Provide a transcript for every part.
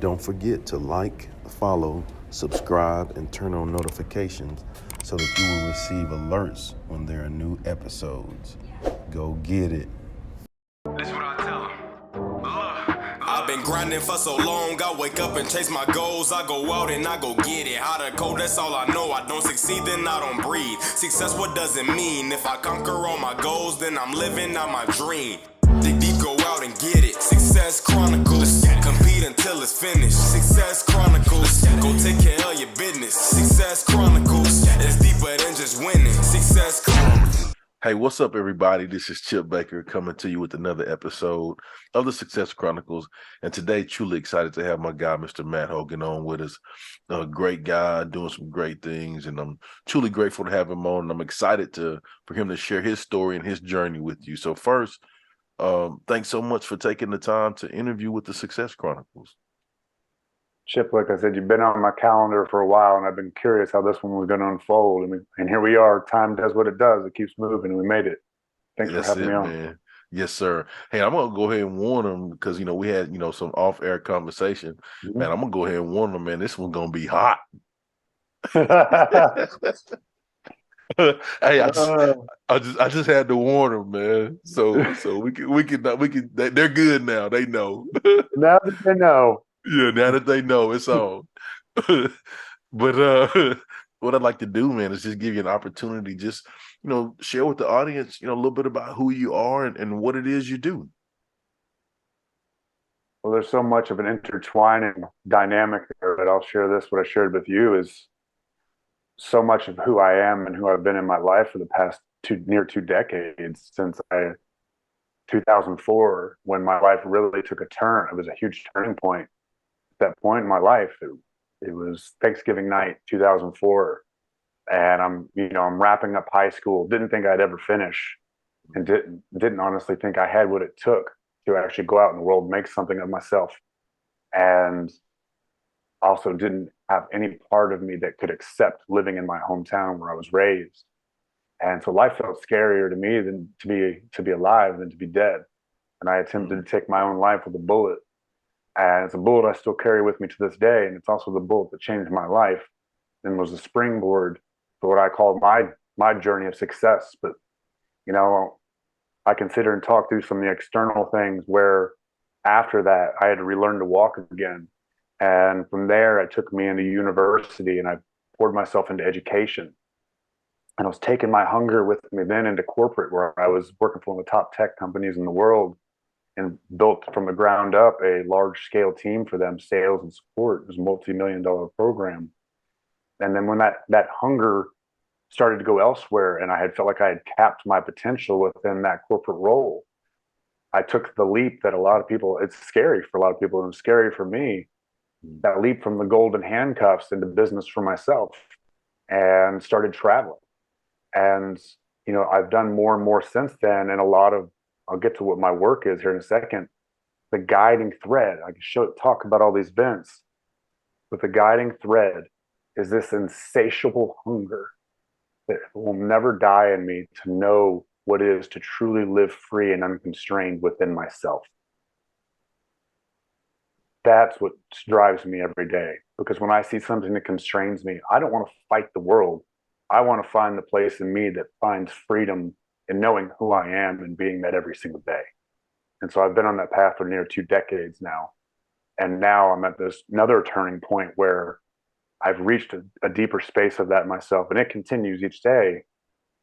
Don't forget to like, follow, subscribe, and turn on notifications so that you will receive alerts when there are new episodes. Go get it. That's what I tell them. I've been grinding for so long, I wake up and chase my goals. I go out and I go get it. How to code, that's all I know. I don't succeed, then I don't breathe. Success, what does it mean? If I conquer all my goals, then I'm living out my dream. Dig deep, go out and get it. Success Chronicles. Compete until it's finished. Success Chronicles. Go take care of your business. Success Chronicles. It's deeper than just winning. Success Chronicles. Hey, what's up, everybody? This is Chip Baker coming to you with another episode of the Success Chronicles. And today, truly excited to have my guy, Mr. Matt Hogan, on with us. A great guy doing some great things, and I'm truly grateful to have him on. And I'm excited for him to share his story and his journey with you. So first, thanks so much for taking the time to interview with the Success Chronicles. Chip, like I said, you've been on my calendar for a while, and I've been curious how this one was going to unfold. And here we are. Time does what it does. It keeps moving, and we made it. Thanks for having me on. Man. Yes, sir. Hey, I'm gonna go ahead and warn them because we had some off-air conversation. Mm-hmm. Man, I'm gonna go ahead and warn them, man. This one's gonna be hot. Hey, I just had to warn them, man. So we can. They're good now. They know. Now that they know. Yeah, now that they know, it's on. But what I'd like to do, man, is just give you an opportunity, just share with the audience, a little bit about who you are and what it is you do. Well, there's so much of an intertwining dynamic there, but I'll share this. What I shared with you is so much of who I am and who I've been in my life for the past near 2 decades, since 2004, when my life really took a turn. It was a huge turning point. At that point in my life, it was Thanksgiving night, 2004, and I'm wrapping up high school. Didn't think I'd ever finish, and didn't honestly think I had what it took to actually go out in the world and make something of myself, and also didn't have any part of me that could accept living in my hometown where I was raised. And so life felt scarier to me than to be alive than to be dead. And I attempted to take my own life with a bullet. And it's a bullet I still carry with me to this day. And it's also the bullet that changed my life and was the springboard for what I call my journey of success. But, I consider and talk through some of the external things where after that, I had to relearn to walk again. And from there, it took me into university, and I poured myself into education. And I was taking my hunger with me then into corporate, where I was working for one of the top tech companies in the world and built from the ground up a large scale team for them, sales and support. It was a multi-million-dollar program. And then when that hunger started to go elsewhere, and I had felt like I had capped my potential within that corporate role, I took the leap that a lot of people, it's scary for a lot of people, and it was scary for me, that leap from the golden handcuffs into business for myself, and started traveling. And, I've done more and more since then. And I'll get to what my work is here in a second. The guiding thread, I can talk about all these events, but the guiding thread is this insatiable hunger that will never die in me to know what it is to truly live free and unconstrained within myself. That's what drives me every day, because when I see something that constrains me, I don't want to fight the world. I want to find the place in me that finds freedom in knowing who I am and being that every single day. And so I've been on that path for near 2 decades now. And now I'm at this another turning point where I've reached a deeper space of that myself, and it continues each day.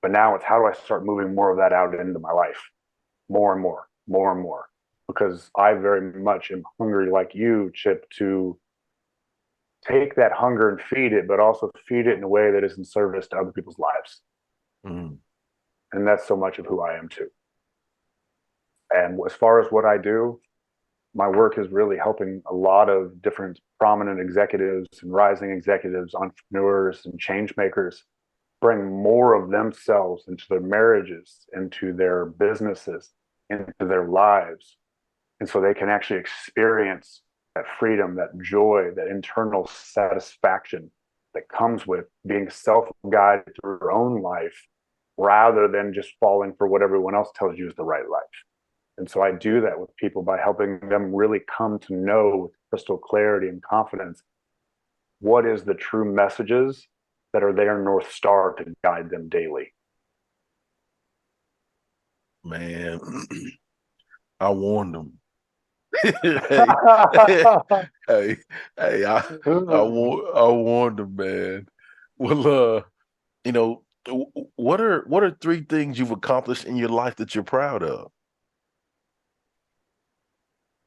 But now it's, how do I start moving more of that out into my life? More and more, more and more. Because I very much am hungry like you, Chip, to take that hunger and feed it, but also feed it in a way that is in service to other people's lives. Mm. And that's so much of who I am too. And as far as what I do, my work is really helping a lot of different prominent executives and rising executives, entrepreneurs and change makers bring more of themselves into their marriages, into their businesses, into their lives. And so they can actually experience that freedom, that joy, that internal satisfaction that comes with being self-guided through your own life, rather than just falling for what everyone else tells you is the right life. And so I do that with people by helping them really come to know crystal clarity and confidence, what is the true messages that are their North Star to guide them daily? Man, I warned them. hey, hey, hey, I warned them, man. Well, you know, what are three things you've accomplished in your life that you're proud of?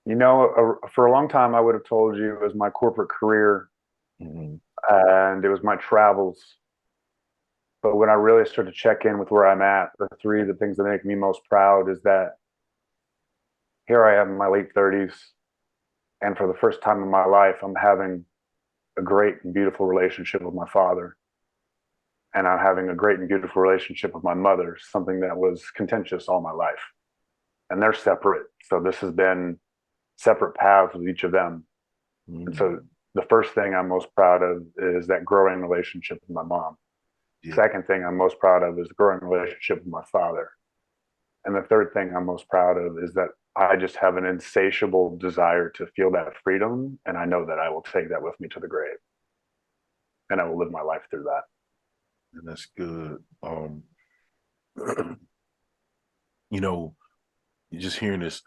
For a long time, I would have told you it was my corporate career Mm-hmm. and it was my travels. But when I really start to check in with where I'm at, the things that make me most proud is that here I am in my late 30s. And for the first time in my life, I'm having a great and beautiful relationship with my father. And I'm having a great and beautiful relationship with my mother, something that was contentious all my life. And they're separate. So this has been separate paths with each of them. And so Mm-hmm. the first thing I'm most proud of is that growing relationship with my mom. Yeah, Second thing I'm most proud of is the growing relationship with my father. And the third thing I'm most proud of is that I just have an insatiable desire to feel that freedom. And I know that I will take that with me to the grave. And I will live my life through that. and that's good. You know, just hearing this,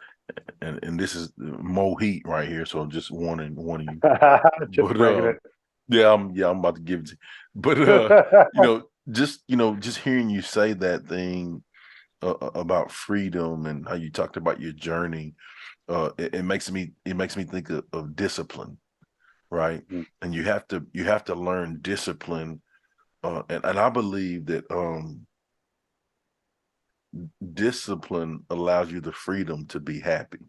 and this is Mo Heat right here, so I'm just warning you. Just But bringing it. I'm about to give it to you. But just hearing you say that thing about freedom and how you talked about your journey, it makes me think of discipline, right? And you have to learn discipline, and I believe that discipline allows you the freedom to be happy.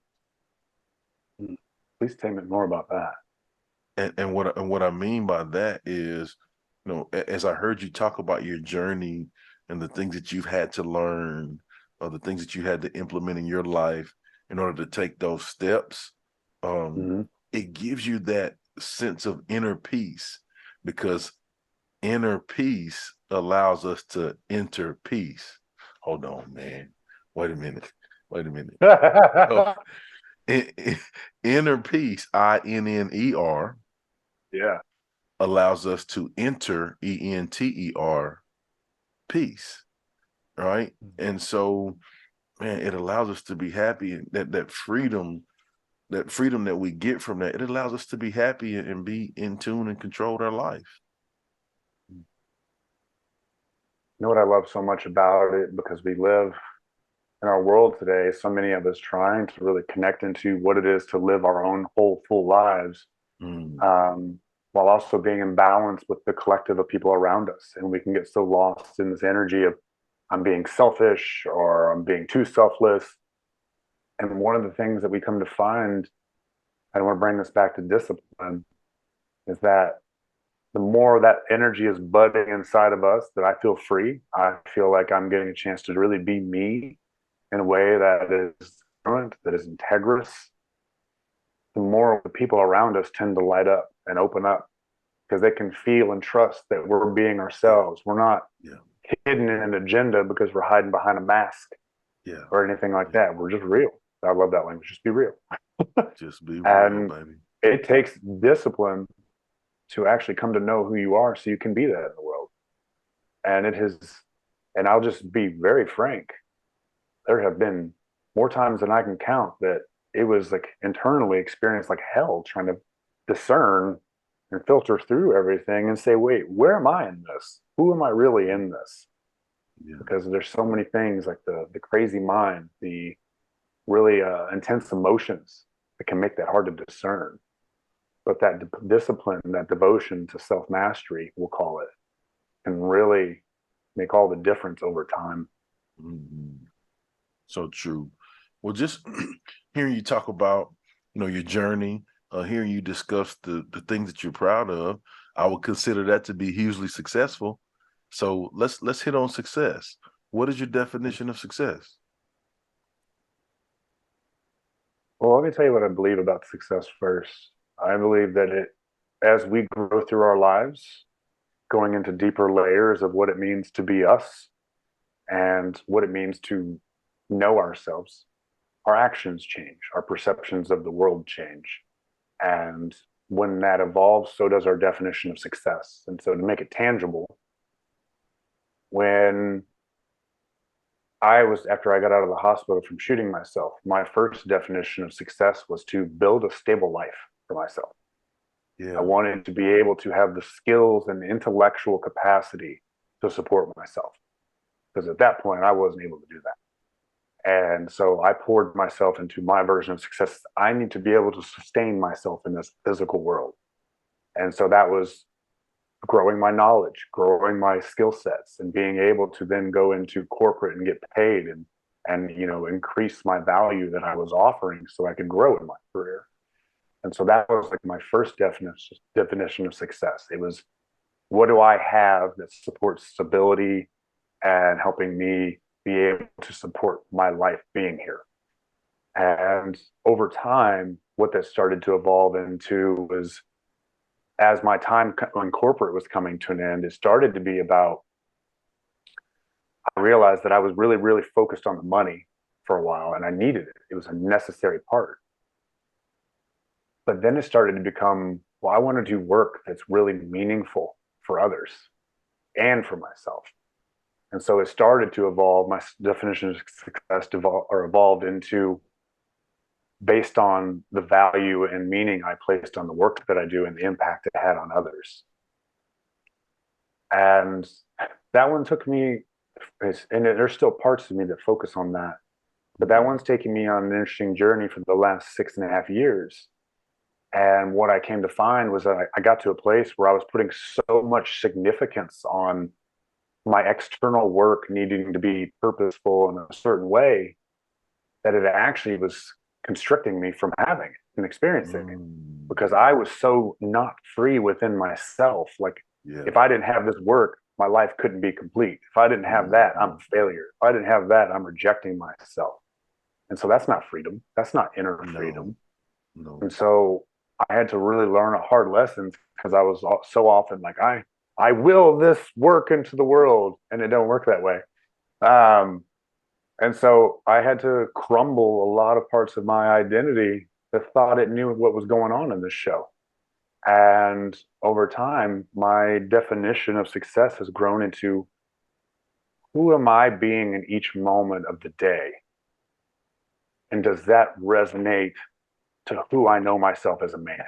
Please tell me more about that. And what I mean by that is, as I heard you talk about your journey and the things that you've had to learn, or the things that you had to implement in your life in order to take those steps, um, Mm-hmm. it gives you that sense of inner peace, because inner peace allows us to enter peace. Hold on, man. Wait a minute. Wait a minute. Oh, inner peace, INNER, Yeah. allows us to enter ENTER peace, right? And so, man, it allows us to be happy, and that freedom that we get from that, it allows us to be happy and be in tune and control our life. You know what I love so much about it? Because we live in our world today, so many of us trying to really connect into what it is to live our own whole, full lives, Mm, um, while also being in balance with the collective of people around us. And we can get so lost in this energy of I'm being selfish or I'm being too selfless. And one of the things that we come to find, I want to bring this back to discipline, is that the more that energy is budding inside of us, that I feel free. I feel like I'm getting a chance to really be me in a way that is current, that is integrous. The more the people around us tend to light up and open up because they can feel and trust that we're being yeah, ourselves. We're not yeah, hidden in an agenda because we're hiding behind a mask yeah, or anything like yeah. that. We're just real. I love that language. Just be real. Just be real, And baby. it takes discipline to actually come to know who you are so you can be that in the world. And it has, and I'll just be very frank, there have been more times than I can count that it was like internally experienced like hell trying to discern and filter through everything and say, wait, where am I in this? Who am I really in this? Yeah, Because there's so many things like the crazy mind, the really intense emotions that can make that hard to discern. But that discipline, that devotion to self mastery, we'll call it, can really make all the difference over time. mhm. So true. Well, just hearing you talk about, your journey, hearing you discuss the things that you're proud of, I would consider that to be hugely successful. So let's hit on success. What is your definition of success? Well, let me tell you what I believe about success first. I believe that as we grow through our lives, going into deeper layers of what it means to be us and what it means to know ourselves, our actions change, our perceptions of the world change. And when that evolves, so does our definition of success. And so to make it tangible, when after I got out of the hospital from shooting myself, my first definition of success was to build a stable life for myself. Yeah. I wanted to be able to have the skills and the intellectual capacity to support myself. Because at that point, I wasn't able to do that. And so I poured myself into my version of success. I need to be able to sustain myself in this physical world. And so that was growing my knowledge, growing my skill sets, and being able to then go into corporate and get paid and increase my value that I was offering so I could grow in my career. And so that was like my first definition of success. It was, what do I have that supports stability and helping me be able to support my life being here? And over time, what that started to evolve into was, as my time in corporate was coming to an end, it started to be about, I realized that I was really, really focused on the money for a while, and I needed it. It was a necessary part. But then it started to become, well, I want to do work that's really meaningful for others and for myself. And so it started to evolve. My definition of success evolved into, based on the value and meaning I placed on the work that I do and the impact it had on others. And that one took me, and there's still parts of me that focus on that, but that one's taken me on an interesting journey for the last 6.5 years. And what I came to find was that I got to a place where I was putting so much significance on my external work needing to be purposeful in a certain way that it actually was constricting me from having it and experiencing it, because I was so not free within myself. Like, if I didn't have this work, my life couldn't be complete. If I didn't have that, I'm a failure. If I didn't have that, I'm rejecting myself. And so that's not freedom. That's not inner freedom. No. And so I had to really learn a hard lesson, because I was so often like, I will this work into the world, and it don't work that way. And so I had to crumble a lot of parts of my identity that thought it knew what was going on in this show. And over time, my definition of success has grown into, who am I being in each moment of the day? And does that resonate to who I know myself as a man?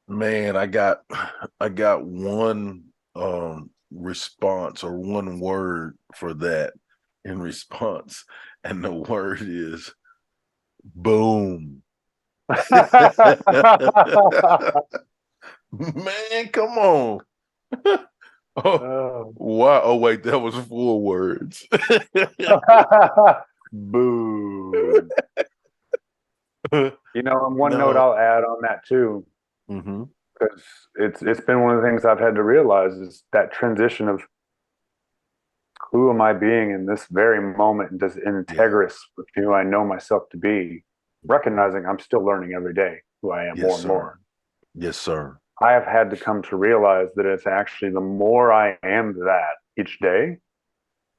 Man, I got one response, or one word for that in response, and the word is boom. Man, come on. Oh, wow. Oh, wait, that was 4 words. Boo. And one note I'll add on that too, because it's been one of the things I've had to realize, is that transition of, who am I being in this very moment, and does it integrate with who I know myself to be, recognizing I'm still learning every day who I am more and more. Yes, sir. I have had to come to realize that it's actually, the more I am that each day,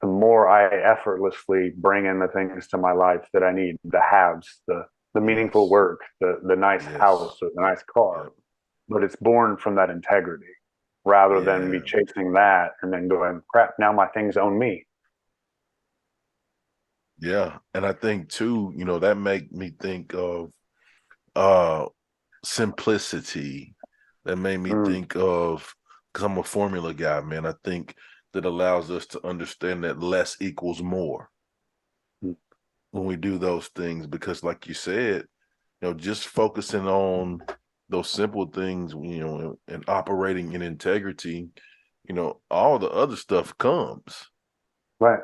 the more I effortlessly bring in the things to my life that I need, the haves, the meaningful work, the nice house or the nice car. But it's born from that integrity, rather than me chasing that and then going, crap, now my things own me. Yeah. And I think too, that make me think of simplicity. That made me think of, because I'm a formula guy, man. I think that allows us to understand that less equals more when we do those things, because like you said, just focusing on those simple things, and operating in integrity, all the other stuff comes. Right.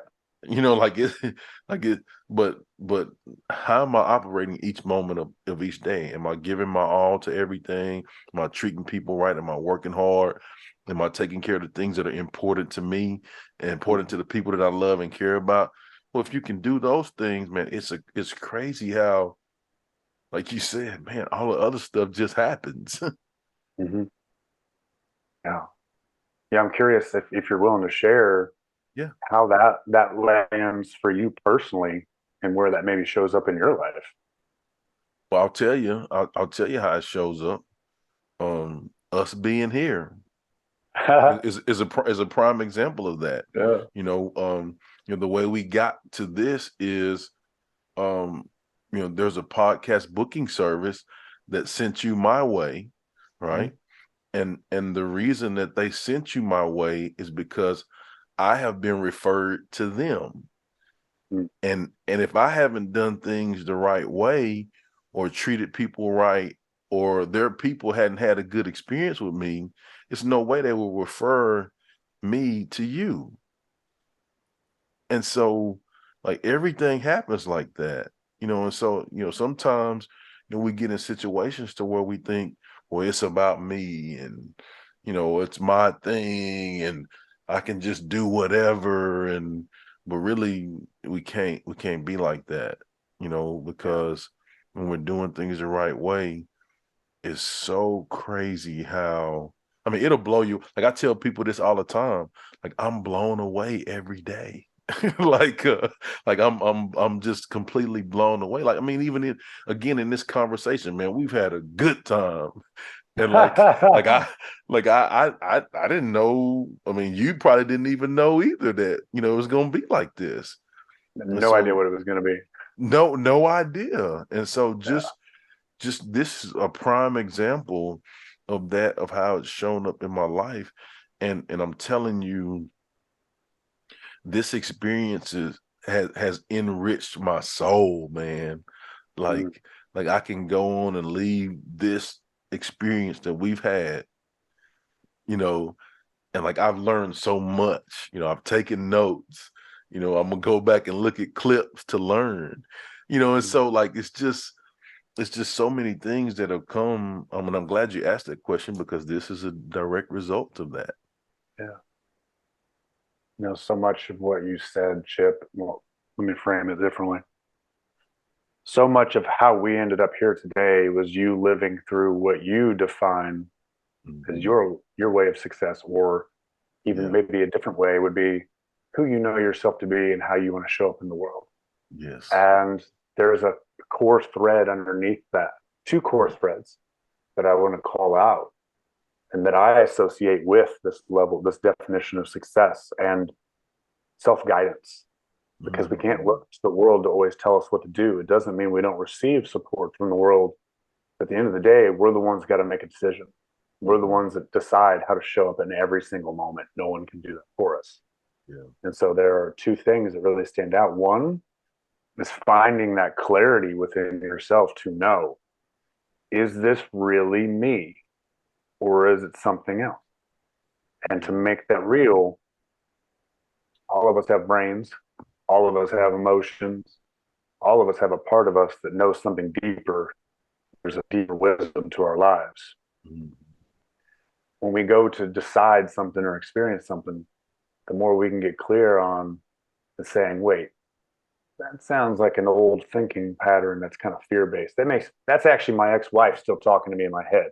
But how am I operating each moment of each day? Am I giving my all to everything? Am I treating people right? Am I working hard? Am I taking care of the things that are important to me and important to the people that I love and care about? Well, if you can do those things, man, it's crazy how, like you said, man, all the other stuff just happens. Yeah. Yeah, I'm curious if you're willing to share how that lands for you personally and where that maybe shows up in your life. Well, I'll tell you how it shows up. Us being here is a prime example of that. Yeah. The way we got to this is, there's a podcast booking service that sent you my way, right? And the reason that they sent you my way is because I have been referred to them. Mm. And if I haven't done things the right way or treated people right, or their people hadn't had a good experience with me, it's no way they will refer me to you. And so, like, everything happens like that, and so, sometimes, we get in situations to where we think, well, it's about me, and, it's my thing, and I can just do whatever. But really, we can't be like that, because when we're doing things the right way, it's so crazy how, I mean, it'll blow you. Like, I tell people this all the time, like, I'm blown away every day. like uh, like I'm just completely blown away. Like, I mean, even again in this conversation, man, we've had a good time. And I didn't know. I mean, you probably didn't even know either that, it was gonna be like this. And No idea so, what it was going to be. no idea. And so, Yeah. just this is a prime example of that, of how it's shown up in my life. And I'm telling you, this experience has enriched my soul, man. Mm. Like I can go on and leave this experience that we've had, and like I've learned so much. I've taken notes. I'm gonna go back and look at clips to learn. And so, like, it's just so many things that have come. And I'm glad you asked that question, because this is a direct result of that. Yeah. So much of what you said, Chip, well, let me frame it differently. So much of how we ended up here today was you living through what you define as Mhm. your way of success, or even Yeah. maybe a different way would be who you know yourself to be and how you want to show up in the world. Yes. And there's a core thread underneath that, two core threads that I want to call out and that I associate with this level, this definition of success and self guidance. Because we can't Mhm. look to the world to always tell us what to do. It doesn't mean we don't receive support from the world. At the end of the day, we're the ones got to make a decision. We're the Mhm. ones that decide how to show up in every single moment. No one can do that for us. Yeah. And so there are two things that really stand out. One is finding that clarity within yourself to know, is this really me or is it something else? And to Yeah. make that real, all of us have brains, all of us have emotions, all of us have a part of us that knows something deeper. There's a deeper wisdom to our lives. Mhm. When we go to decide something or experience something, the more we can get clear on the saying, wait, that sounds like an old thinking pattern that's kind of fear-based. That's actually my ex-wife still talking to me in my head.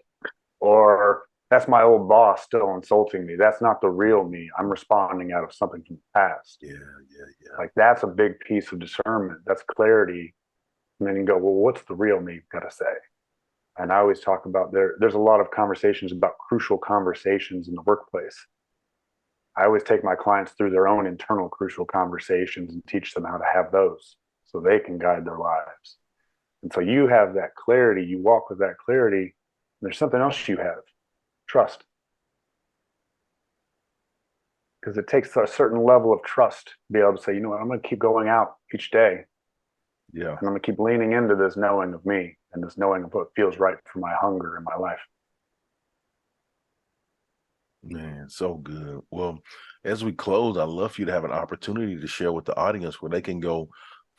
Or that's my old boss still insulting me. That's not the real me. I'm responding out of something from the past. Yeah. Yeah. Yeah. Like that's a big piece of discernment. That's clarity. And then you go, well, what's the real me got to say? And I always talk about there's a lot of conversations about crucial conversations in the workplace. I always take my clients through their own internal crucial conversations and teach them how to have those so they can guide their lives. And so you have that clarity, you walk with that clarity. And there's something else you have, trust. Because it takes a certain level of trust to be able to say, you know what, I'm going to keep going out each day Yeah. and I'm going to keep leaning into this knowing of me and this knowing of what feels right for my hunger in my life. Man, so good. Well, as we close, I'd love for you to have an opportunity to share with the audience where they can go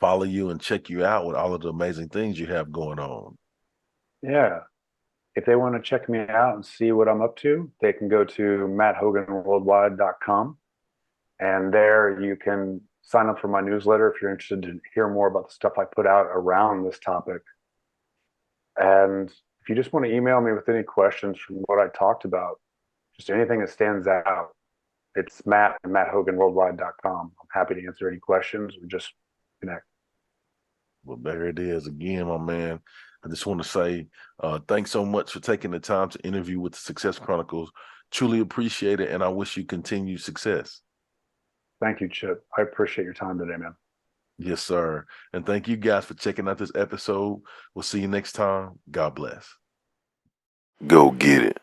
follow you and check you out with all of the amazing things you have going on. Yeah. If they want to check me out and see what I'm up to, they can go to matthoganworldwide.com. And there you can sign up for my newsletter if you're interested to hear more about the stuff I put out around this topic. And if you just want to email me with any questions from what I talked about, just anything that stands out, it's Matt at matthoganworldwide.com. I'm happy to answer any questions or just connect. Well, there it is again, my man. I just want to say thanks so much for taking the time to interview with the Success Chronicles. Truly appreciate it, and I wish you continued success. Thank you, Chip. I appreciate your time today, man. Yes, sir. And thank you guys for checking out this episode. We'll see you next time. God bless. Go get it.